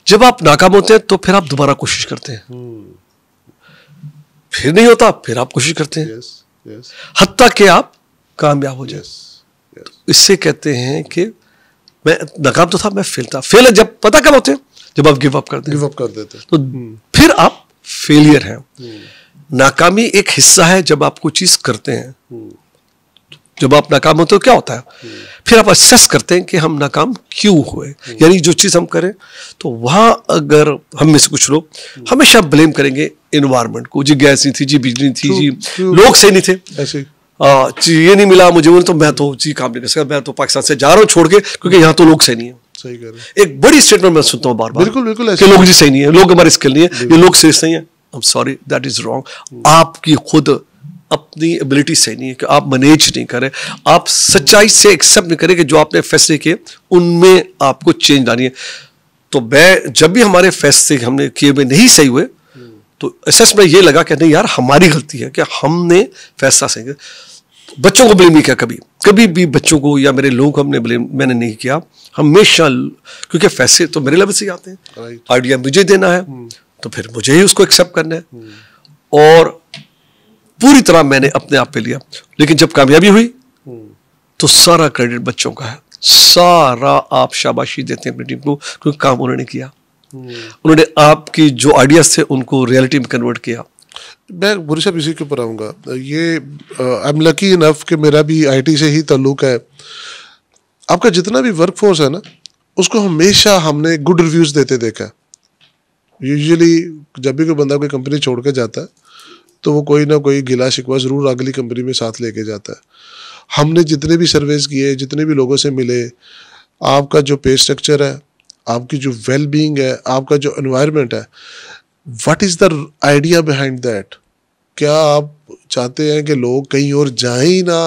जब आप नाकाम होते हैं तो फिर आप दोबारा कोशिश करते हैं, फिर नहीं होता, फिर आप कोशिश करते हैं, हत्ता कि आप कामयाब हो जाए। तो इससे कहते हैं कि मैं नाकाम तो था, मैं फेल था। फेल जब पता कब होते हैं, जब आप गिव अप कर देते हैं, तो फिर आप फेलियर हैं। नाकामी एक हिस्सा है जब आप कोई चीज करते हैं। जब आप नाकाम होते हो क्या होता है, फिर आप असेस करते हैं कि हम नाकाम क्यों हुए, यानी जो चीज हम करें। तो वहां अगर हम में से कुछ लोग हमेशा ब्लेम करेंगे एनवायरनमेंट को, जी गैस नहीं थी, जी बिजली नहीं थी, जी लोग सही नहीं थे, ऐसे जी ये नहीं मिला मुझे, तो मैं तो जी काम नहीं कर सकता, मैं तो पाकिस्तान से जा रहा हूँ छोड़ के, क्योंकि यहाँ तो लोग सही नहीं है। सही कर रहे हैं। एक बड़ी स्टेटमेंट मैं सुनता हूँ बार बार, बिल्कुल बिल्कुल, कि लोग जी सही नहीं है, लोग हमारे स्किल नहीं है, ये लोग सही नहीं है। I am sorry, that is wrong. आपकी खुद अपनी एबिलिटी सही नहीं है कि आप मैनेज नहीं करें, आप सच्चाई से एक्सेप्ट नहीं करें कि जो आपने फैसले किए उनमें आपको चेंज लानी है। तो मैं जब भी हमारे फैसले हमने किए हुए नहीं सही हुए, तो असेस में ये लगा कि नहीं यार हमारी गलती है कि हमने फैसला सही किया। बच्चों को ब्लेम नहीं किया, कभी भी बच्चों को या मेरे लोगों को हमने ब्लेम मैंने नहीं किया हमेशा, क्योंकि फैसले तो मेरे लेवल से ही आते हैं, आइडिया मुझे देना है तो फिर मुझे ही उसको एक्सेप्ट करना है। और पूरी तरह मैंने अपने आप पे लिया। लेकिन जब कामयाबी हुई तो सारा क्रेडिट बच्चों का है, सारा आप शाबाशी देते हैं अपनी टीम को, क्योंकि काम उन्होंने किया, उन्होंने आपकी जो आइडियाज थे उनको रियलिटी में कन्वर्ट किया। मैं बुरी साहब इसी के ऊपर आऊँगा। ये आई एम लकी इनफ कि मेरा भी आईटी से ही ताल्लुक है। आपका जितना भी वर्क फोर्स है ना, उसको हमेशा हमने गुड रिव्यूज़ देते देखा है। यूजुअली जब भी कोई बंदा कोई कंपनी छोड़ के जाता है तो वो कोई ना कोई गिला शिकवा ज़रूर अगली कंपनी में साथ लेके जाता है। हमने जितने भी सर्वेस किए, जितने भी लोगों से मिले, आपका जो पे स्ट्रक्चर है, आपकी जो वेल बीइंग है, आपका जो एनवायरनमेंट है, what is the idea behind that? क्या आप चाहते हैं कि लोग कहीं और जाएं ही ना?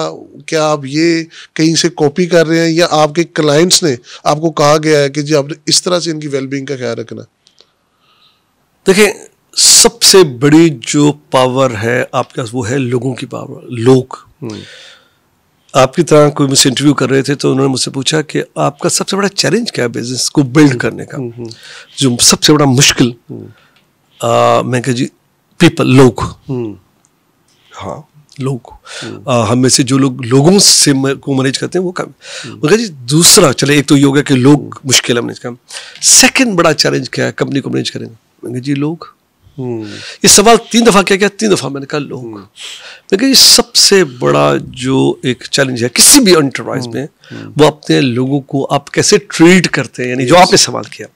क्या आप ये कहीं से कॉपी कर रहे हैं, या आपके क्लाइंट्स ने आपको कहा गया है कि जी आपने इस तरह से इनकी वेल बीइंग का ख्याल रखना? देखिए, सबसे बड़ी जो पावर है आपके पास वो है लोगों की पावर। लोग आपकी तरह कोई मुझसे इंटरव्यू कर रहे थे तो उन्होंने मुझसे पूछा कि आपका सबसे बड़ा चैलेंज क्या है बिजनेस को बिल्ड करने का, जो सबसे बड़ा मुश्किल। मैं कहा जी पीपल, लोग। हाँ, लोग। हम में से जो लोग लोगों से को मैनेज करते हैं वो काम। मगर जी दूसरा, चले एक तो ये हो गया कि लोग मुश्किल है मैनेज करना। सेकंड बड़ा चैलेंज क्या है कंपनी को मैनेज करेंगे? मैंने जी लोग। ये सवाल 3 दफा किया, 3 दफा मैंने कहा लोग। लेकिन ये सबसे बड़ा जो एक चैलेंज है किसी भी एंटरप्राइज में, वो अपने लोगों को आप कैसे ट्रीट करते हैं, यानी जो आपने सवाल किया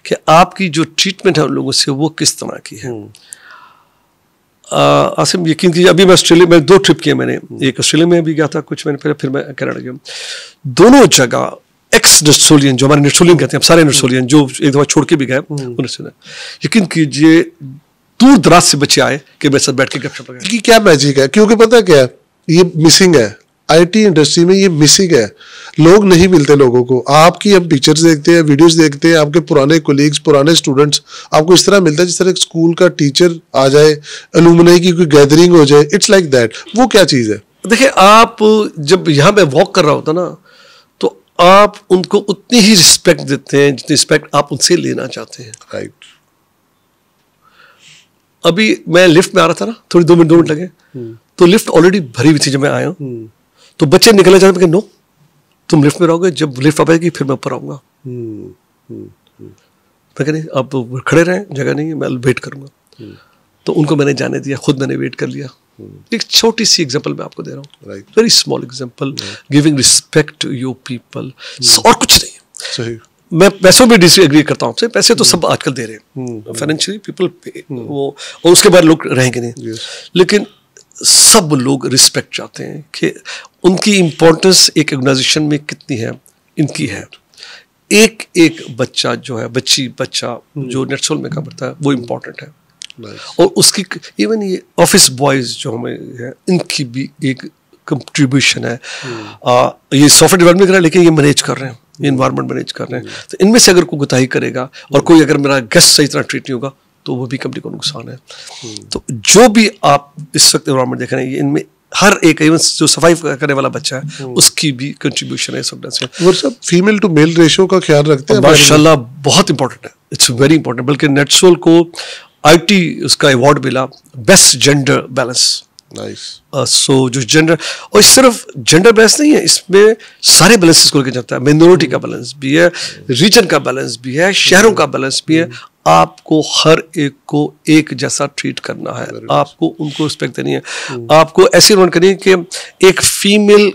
कि आपकी जो ट्रीटमेंट है उन लोगों से वो किस तरह की है। आसिम यकीन कीजिए, अभी मैं ऑस्ट्रेलिया में 2 ट्रिप किए मैंने, एक ऑस्ट्रेलिया में भी गया था कुछ महीने पहले, फिर मैं कनाडा गया। दोनों जगह एक्स नर्सोलियन, जो हमारे नर्सोलियन कहते हैं, सारे नर्सोलियन जो एक दफा छोड़ के भी गए, यकीन कीजिए दूर दराज से बच्चे आए कि मेरे साथ बैठ के गपशप लगाए। कि क्या मैजिक है, क्योंकि पता क्या है, ये मिसिंग है आईटी इंडस्ट्री में, ये मिसिंग है। लोग नहीं मिलते लोगों को। आपकी हम पिक्चर्स देखते हैं, वीडियोस देखते हैं, आपके पुराने कोलीग्स, पुराने स्टूडेंट्स, आपको इस तरह मिलता है जिस तरह एक स्कूल का टीचर आ जाए, अलुमनी की कोई गैदरिंग हो जाए, इट्स लाइक दैट। वो क्या चीज़ है? देखिए, आप जब यहाँ पे वॉक कर रहा होता ना, तो आप उनको उतनी ही रिस्पेक्ट देते हैं जितनी रिस्पेक्ट आप उनसे लेना चाहते हैं। राइट। अभी मैं लिफ्ट में आ रहा था ना, थोड़ी 2 मिनट लगे, तो लिफ्ट ऑलरेडी भरी हुई थी जब मैं आया हूँ। तो बच्चे निकलना चाहते हैं, नो तुम लिफ्ट में रहोगे, जब लिफ्ट आ पाएगी फिर मैं ऊपर आऊंगा। मैं कहने आप खड़े रहें, जगह नहीं है, मैं वेट करूंगा। तो उनको मैंने जाने दिया, खुद मैंने वेट कर लिया। एक छोटी सी एग्जांपल मैं आपको दे रहा हूँ, very small example, giving respect to your people, और कुछ नहीं। सही। मैं पैसों में डिसएग्री करता हूँ, पैसे तो सब आजकल दे रहे हैं, फाइनेंशियली पीपल पे, वो और उसके बाद लोग रहेंगे नहीं। लेकिन सब लोग रिस्पेक्ट चाहते हैं कि उनकी इंपॉर्टेंस एक ऑर्गेनाइजेशन में कितनी है, इनकी है। एक एक बच्चा जो है, बच्चा जो नेटसोल में काम करता है वो इम्पोर्टेंट है। और उसकी इवन ये ऑफिस बॉयज जो हमें है, इनकी भी एक कंट्रीब्यूशन है। ये सॉफ्टवेयर डेवलपमेंट कर रहे हैं, लेकिन ये मैनेज कर रहे हैं, ये इन्वायरमेंट मैनेज कर रहे हैं। तो इनमें से अगर कोई गुताही करेगा और कोई अगर मेरा गेस्ट सही तरह ट्रीट नहीं होगा तो वो भी कंपनी को नुकसान है। तो जो भी आप इस वक्त एनवायरमेंट देख रहे हैं, ये इनमें हर एक इवन जो सफाई करने वाला बच्चा है उसकी भी कंट्रीब्यूशन है सब डांस में। और सब फीमेल टू मेल रेशियो का ख्याल रखते हैं माशाल्लाह, बहुत इंपॉर्टेंट है, इट्स वेरी इंपॉर्टेंट। बल्कि नेटसोल को आईटी उसका अवार्ड मिला बेस्ट जेंडर बैलेंस। नाइस। सो जो जेंडर, और सिर्फ जेंडर बैलेंस नहीं है, इसमें सारे बैलेंसेस को लेकर जाता है। मिनोरिटी का बैलेंस भी है, रीजन का बैलेंस भी है, शहरों का बैलेंस भी है। आपको हर एक को एक जैसा ट्रीट करना है, आपको उनको रिस्पेक्ट देनी है, आपको ऐसी इन्वॉल्व करनी है कि एक फीमेल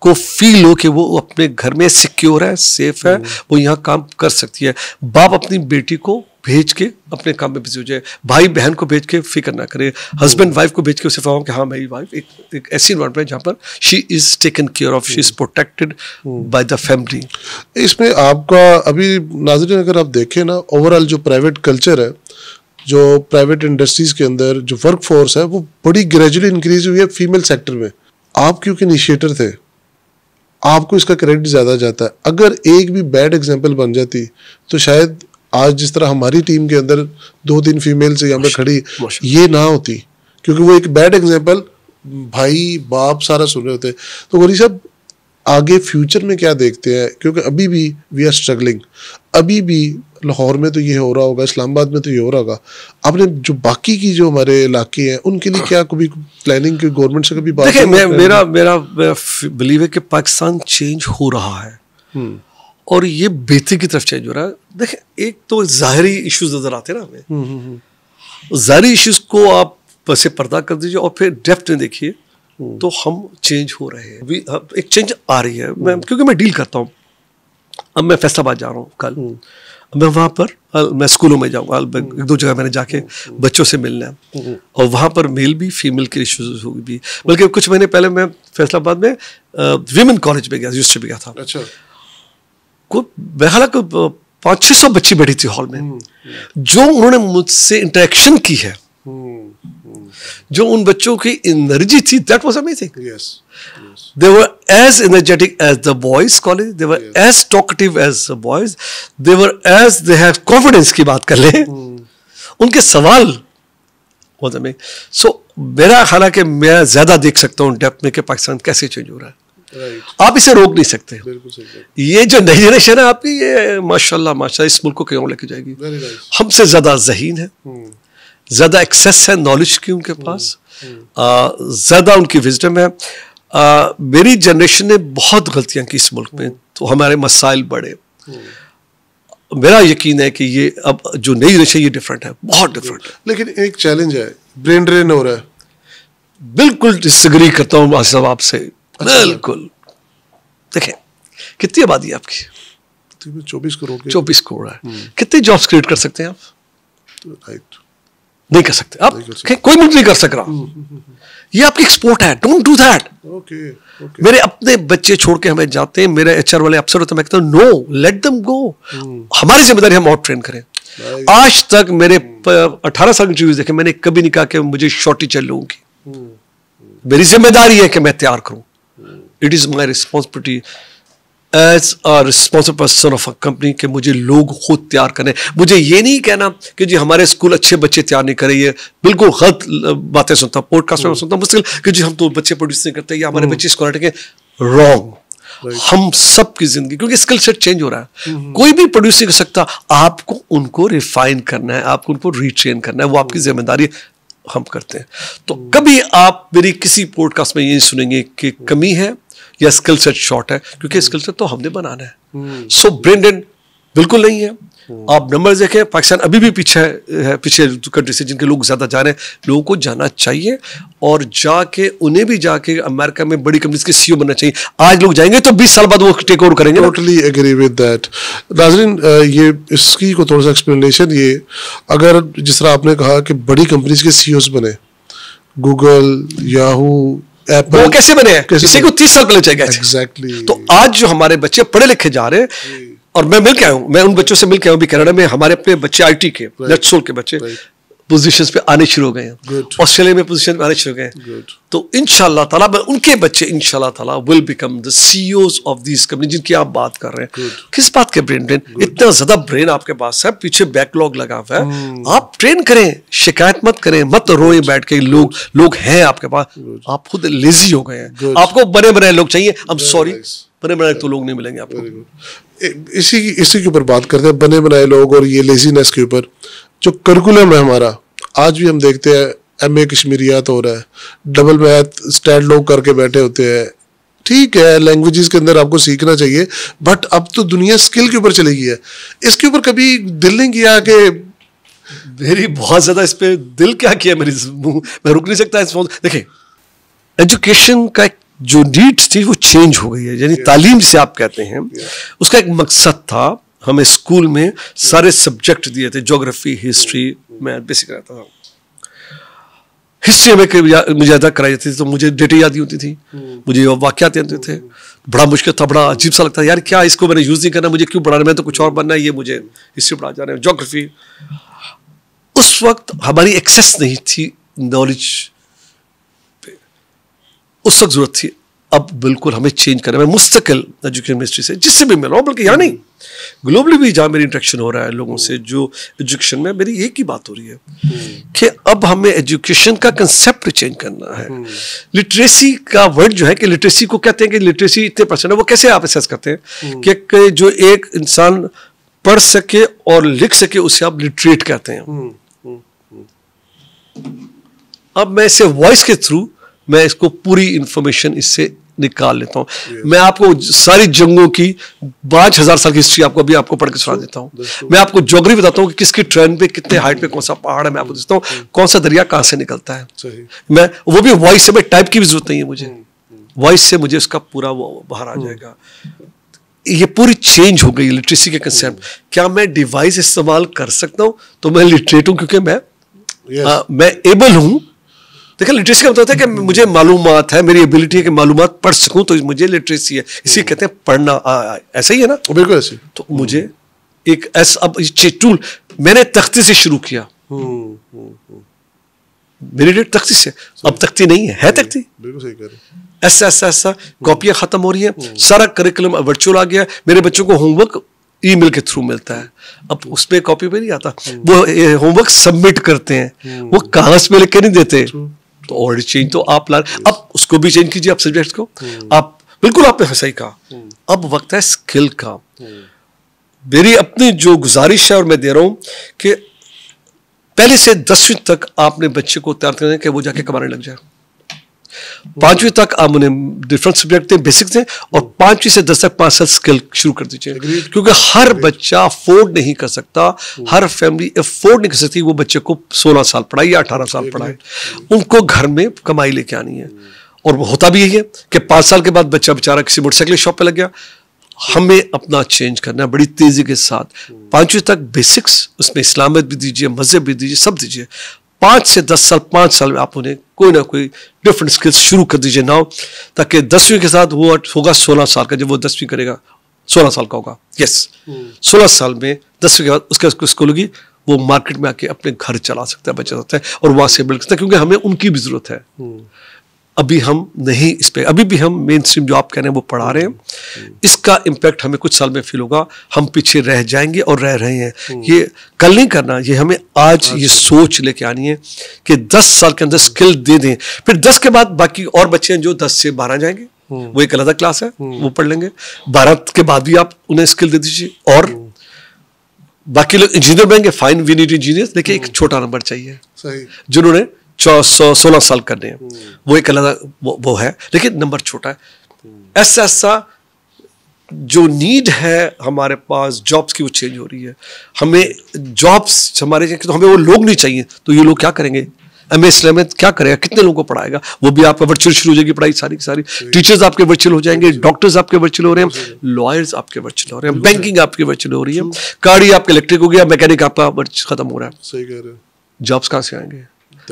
को फील हो कि वो अपने घर में सिक्योर है, सेफ है, वो यहाँ काम कर सकती है। बाप अपनी बेटी को भेज के अपने काम में बिजी हो जाए, भाई बहन को भेज के फिक्र ना करे, हस्बैंड वाइफ को भेज के उसे फहमाओ कि हाँ मेरी वाइफ एक ऐसी इन्वायरमेंट है जहाँ पर she is taken care of, she is protected by the family. इसमें आपका अभी नाज़रीन अगर आप देखें ना, ओवरऑल जो प्राइवेट कल्चर है, जो प्राइवेट इंडस्ट्रीज के अंदर जो वर्क फोर्स है, वो बड़ी ग्रेजुअली इंक्रीज हुई है फीमेल सेक्टर में। आप क्योंकि इनिशिएटर थे, आपको इसका क्रेडिट ज़्यादा जाता है। अगर एक भी बैड एग्जाम्पल बन जाती तो शायद आज जिस तरह हमारी टीम के अंदर 2-3 फीमेल से यहाँ पे खड़ी, ये ना होती, क्योंकि वो एक बैड एग्जाम्पल भाई बाप सारा सुन रहे होते। तो गौरी साहब आगे फ्यूचर में क्या देखते हैं, क्योंकि अभी भी वी आर स्ट्रगलिंग, अभी भी लाहौर में तो ये हो रहा होगा, इस्लामाबाद में तो ये हो रहा होगा, आपने जो बाकी की जो हमारे इलाके हैं उनके लिए क्या कभी प्लानिंग की गवर्नमेंट से कभी बात? देखिए, मेरा बिलीव है कि पाकिस्तान चेंज हो रहा है और ये बेहतरी की तरफ चेंज हो रहा है। देखिए, एक तो ज़ाहिरी इश्यूज नजर आते हैं ना हमें, ज़ाहिरी इश्यूज को आप वैसे पर्दा कर दीजिए और फिर डेप्थ में देखिए तो हम चेंज हो रहे हैं, एक चेंज आ रही है। क्योंकि मैं डील करता हूँ, अब मैं फैसलाबाद जा रहा हूँ कल, मैं वहाँ पर मैं स्कूलों में जाऊँगा, 1-2 जगह मैंने जाके बच्चों से मिलना है और वहाँ पर मेल भी फीमेल के इश्यूज होगी भी। बल्कि कुछ महीने पहले मैं फैसलाबाद में विमेन कॉलेज में गया, यूनिवर्सिटी में गया था। अच्छा। हालांकि 500-600 बच्ची बैठी थी हॉल में, जो उन्होंने मुझसे इंटरेक्शन की है, जो उन बच्चों की एनर्जी थी, that was amazing. They were as energetic as the boys college, they were as talkative as the boys, they were as they have confidence की बात कर ले, उनके सवाल बहुत अमेजिंग। सो मेरा ख्याल है कि मैं ज्यादा देख सकता हूँ डेप्थ में कि पाकिस्तान कैसे चेंज हो रहा है। आप इसे रोक नहीं सकते। ये जो नई जनरेशन है आपकी, ये माशाल्लाह इस मुल्क को कहीं लेके जाएगी। हमसे ज्यादा ज़हीन है, ज्यादा एक्सेस है नॉलेज की उनके पास, ज्यादा उनकी विजडम है। मेरी जनरेशन ने बहुत गलतियां की इस मुल्क में, तो हमारे मसाइल बढ़े। मेरा यकीन है कि ये अब जो नई जनरेशन ये डिफरेंट है, बहुत डिफरेंट है। लेकिन एक चैलेंज है, ब्रेन ड्रेन हो रहा है। बिल्कुल डिसएग्री करता हूँ साहब आपसे, बिल्कुल। देखें, कितनी आबादी है आपकी? 24 करोड़। 24 करोड़ है। कितनी जॉब्स क्रिएट कर सकते हैं आप? राइट, नहीं कर सकते आप। कोई मुल्क नहीं कर सक रहा। ये आपकी एक्सपोर्ट है, डोंट डू दैट। मेरे अपने बच्चे छोड़ के हमें जाते हैं, मेरे एचआर वाले अफसर होते हैं, मैं कहता हूँ नो, लेट देम गो। हमारी जिम्मेदारी हम आउट ट्रेन करें। आज तक मेरे 18 साल के इंटरव्यूज देखे, मैंने कभी नहीं कहा कि मुझे शॉर्टेज चाहिए लोगों की। मेरी जिम्मेदारी है कि मैं तैयार करूं। It is my responsibility as a responsible person of a company कि मुझे लोग खुद तैयार करें। मुझे ये नहीं कहना कि जी हमारे स्कूल अच्छे बच्चे तैयार नहीं करे, ये बिल्कुल गलत बातें सुनता हूँ, पॉडकास्ट में सुनता हूँ मुश्किल कि जी हम तो बच्चे प्रोड्यूस नहीं करते या हमारे बच्चे स्कॉलर के। रॉन्ग। हम सब की जिंदगी, क्योंकि स्किल सेट चेंज हो रहा है, कोई भी प्रोड्यूस नहीं कर सकता। आपको उनको रिफाइन करना है, आपको उनको रीट्रेन करना है, वो आपकी जिम्मेदारी हम करते हैं। तो कभी आप मेरी किसी पॉडकास्ट में ये सुनेंगे कि कमी है या स्किल सेट शॉर्ट है, क्योंकि स्किल सेट तो हमने बनाना है। सो ब्रेन ड्रेन बिल्कुल नहीं है। आप नंबर देखें, पाकिस्तान अभी भी पीछे है, पीछे कंट्री से जिनके लोग ज्यादा जा रहे हैं। लोगों को जाना चाहिए और जाके उन्हें भी जाके अमेरिका में बड़ी कंपनीज के सीईओ बनना चाहिए। आज लोग जाएंगे तो 20 साल बाद वो टेक ओवर करेंगे। Totally agree with that. नाज़रीन, ये इसकी को थोड़ा सा एक्सप्लेनेशन, ये अगर जिस तरह आपने कहा कि बड़ी कंपनीज के सीईओज बने, गूगल, याहू, एप्पल, वो कैसे बने हैं? किसी को 30 साल पहले चाहिए। एग्जैक्टली। तो आज जो हमारे बच्चे पढ़े लिखे जा रहे हैं, और मैं मिल के आया हूँ, मैं उन बच्चों से मिल के आया हूँ भी कनाडा में, हमारे अपने बच्चे आईटी के, नेटसोल के बच्चे, पोजीशंस पे आने शुरू हो गए हैं, ऑस्ट्रेलिया में पोजीशन में आने शुरू हो गए हैं। तो इंशाल्लाह ताला उनके बच्चे इंशाल्लाह ताला will become the CEOs of this company जिनकी आप बात कर रहे हैं। किस बात के ब्रेन इतना ज्यादा ब्रेन आपके पास है, पीछे बैकलॉग लगा हुआ है, आप ट्रेन करें, शिकायत मत करें, मत रोए बैठ के। लोग हैं आपके पास, आप खुद लेजी हो गए हैं, आपको बने बनाए लोग चाहिए। आई एम सॉरी, बने बनाए तो लोग नहीं मिलेंगे आपको। इसी के ऊपर बात करते हैं, बने बनाए लोग और ये लेजीनेस के ऊपर। जो करिकुलम है हमारा, आज भी हम देखते हैं एमए कश्मीरियात हो रहा है, डबल मैथ स्टैट लोग करके बैठे होते हैं। ठीक है, लैंग्वेजेस के अंदर आपको सीखना चाहिए, बट अब तो दुनिया स्किल के ऊपर चली गई है। इसके ऊपर कभी दिल नहीं किया कि मेरी बहुत ज्यादा इस पे दिल क्या किया, मेरी मैं रुक नहीं सकता इस। देखिए, एजुकेशन का जो नीड्स थी वो चेंज हो गई है, यानी तालीम जिसे आप कहते हैं, उसका एक मकसद था। हमें स्कूल में सारे सब्जेक्ट दिए थे, ज्योग्राफी, हिस्ट्री, मैथ बेसिक रहता था। हिस्ट्री में मुझे याद कराई जाती थी तो मुझे डेटें याद होती थी, मुझे वाक़यात याद होते थे। बड़ा मुश्किल था, बड़ा अजीब सा लगता था, यार क्या इसको मैंने यूज़ नहीं करना, मुझे क्यों पढ़ाना, मैं तो कुछ और बनना है, ये मुझे हिस्ट्री पढ़ा जा रहे हैं, ज्योग्राफी। उस वक्त हमारी एक्सेस नहीं थी नॉलेज पे, उस वक्त जरूरत थी। अब बिल्कुल हमें चेंज करना है। मैं मुस्तकिल एजुकेशन मिनिस्ट्री से जिससे भी मिल रहा हूँ, बल्कि यहाँ नहीं, ग्लोबली भी जहाँ मेरी इंटरेक्शन हो रहा है लोगों से, जो एजुकेशन में मेरी एक ही बात हो रही है कि अब हमें एजुकेशन का कंसेप्ट चेंज करना है। लिटरेसी का वर्ड जो है, कि लिटरेसी को कहते हैं कि लिटरेसी इतने परसेंट है, वो कैसे आप असेस करते हैं कि जो एक इंसान पढ़ सके और लिख सके उसे आप लिटरेट कहते हैं। अब मैं इसे वॉइस के थ्रू मैं इसको पूरी इंफॉर्मेशन इससे निकाल लेता हूं। मैं आपको सारी जंगों की 5000 साल की हिस्ट्री आपको पढ़ के सुना देता हूं। मैं आपको ज्योग्राफी बताता हूं कि किसकी ट्रेन पे कितने हाइट पे कौन सा पहाड़ है, मैं आपको देता हूं कौन सा दरिया कहां से निकलता है। मैं वो भी वॉइस से, मैं टाइप की भी जरूरत नहीं है मुझे, वॉइस से मुझे उसका पूरा वो बाहर आ जाएगा। ये पूरी चेंज हो गई लिटरेसी के कंसेप्ट। क्या मैं डिवाइस इस्तेमाल कर सकता हूं तो मैं लिटरेट हूं, क्योंकि मैं एबल हूं। देखिए, लिटरेसी का मतलब है कि मुझे मालूमात है, मेरी एबिलिटी है कि मालूमात पढ़ सकूं, तो मुझे लिटरेसी है। इसी कहते हैं पढ़ना। ऐसा ही है ना? बिल्कुल ऐसे। तो मुझे एक ऐसा अब टूल मैंने तख्ती से शुरू किया। मेरी डेट तख्ती से, अब तख्ती नहीं है तख्ती। बिल्कुल सही कह रहे हैं। ऐसा कॉपियां खत्म हो रही हैं, सारा करिकुलम वर्चुअल आ गया। मेरे बच्चों को होमवर्क ईमेल के थ्रू मिलता है, अब उस पे कॉपी पे नहीं आता। वो होमवर्क सबमिट करते हैं, वो कागज पे लिख के नहीं देते। तो ऑलरेडी चेंज तो आप ला, अब उसको भी चेंज कीजिए, आप सब्जेक्ट को। आप बिल्कुल आपने सही कहा, अब वक्त है स्किल का। मेरी अपनी जो गुजारिश है और मैं दे रहा हूं कि पहले से 10वीं तक आपने बच्चे को तैयार करना है कि वो जाके कमाने लग जाए। 5वीं तक आप उन्हें डिफरेंट सब्जेक्ट थे, बेसिक थे, और 5वीं से 10 तक 5 साल स्किल शुरू कर दीजिए। क्योंकि हर बच्चा अफोर्ड नहीं कर सकता, हर फैमिली अफोर्ड नहीं कर सकती वो बच्चे को 16 साल पढ़ाए या 18 साल पढ़ाए। उनको घर में कमाई लेके आनी है। और होता भी यही है कि 5 साल के बाद बच्चा बेचारा किसी मोटरसाइकिल शॉप पे लग गया। हमें अपना चेंज करना है बड़ी तेजी के साथ। 5वीं तक बेसिक्स, उसमें इस्लामियत भी दीजिए, मजहब भी दीजिए, सब दीजिए। 5 से 10 साल, 5 साल में आप उन्हें कोई ना कोई डिफरेंट स्किल्स शुरू कर दीजिए नाउ, ताकि 10वीं के साथ वो होगा 16 साल का। जब वो 10वीं करेगा 16 साल का होगा। यस, 16 साल में 10वीं के बाद उसका स्कूल होगी, वो मार्केट में आके अपने घर चला सकता है, बचा सकता है, और वहां से बिल्ड सकता है, क्योंकि हमें उनकी भी जरूरत है। अभी हम नहीं इस पे, अभी भी हम मेन स्ट्रीम जो आप कह रहे हैं वो पढ़ा रहे हैं। इसका इम्पैक्ट हमें कुछ साल में फील होगा, हम पीछे रह जाएंगे और रह रहे हैं। ये कल नहीं करना, ये हमें आज ये सोच लेके आनी है कि 10 साल के अंदर स्किल दे दें। फिर 10 के बाद बाकी और बच्चे हैं जो 10 से 12 जाएंगे, वो एक अलग क्लास है, वो पढ़ लेंगे। 12 के बाद भी आप उन्हें स्किल दे दीजिए, और बाकी लोग इंजीनियर बनेंगे, फाइन, वी नीड इंजीनियर। देखिए, एक छोटा नंबर चाहिए जिन्होंने 16 साल करने हैं, वो एक अलग वो है, लेकिन नंबर छोटा है। ऐसा जो नीड है हमारे पास जॉब्स की, वो चेंज हो रही है। हमें जॉब्स हमारे, तो हमें वो लोग नहीं चाहिए, तो ये लोग क्या करेंगे? एमए इस्लामियत क्या करेगा? कितने लोगों को पढ़ाएगा? वो भी आपका वर्चुअल शुरू हो जाएगी पढ़ाई सारी की सारी। टीचर्स आपके वर्चुअल हो जाएंगे, डॉक्टर्स आपके वर्चुअल हो रहे हैं, लॉयर्स आपके वर्चुअल हो रहे हैं, बैंकिंग आपकी वर्चुअल हो रही है, गाड़ी आपके इलेक्ट्रिक हो गया, मैकेनिक आपका खत्म हो रहा है। सही कह रहे हैं। जॉब्स कहां से आएंगे?